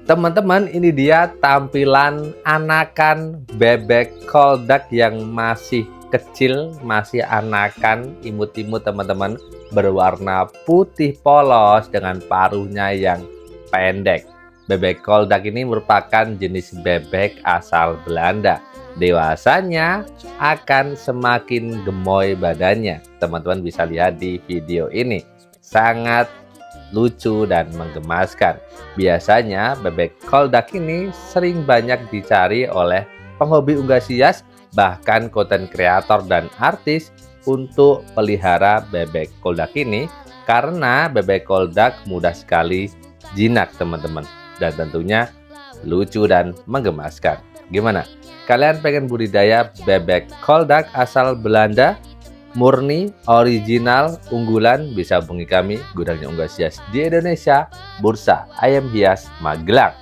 Teman-teman, ini dia tampilan anakan bebek koldak yang masih kecil, masih anakan, imut-imut teman-teman, berwarna putih polos dengan paruhnya yang pendek. Bebek koldak ini merupakan jenis bebek asal Belanda. Dewasanya akan semakin gemoy badannya. Teman-teman bisa lihat di video ini. Sangat lucu dan menggemaskan. Biasanya bebek koldak ini sering banyak dicari oleh penghobi unggas bahkan konten kreator dan artis untuk pelihara bebek koldak ini karena bebek koldak mudah sekali jinak teman-teman, dan tentunya lucu dan menggemaskan. Gimana? Kalian pengen budidaya bebek koldak asal Belanda? Murni, original, unggulan? Bisa hubungi kami, Gudangnya Unggas Hias di Indonesia, Bursa Ayam Hias Magelang.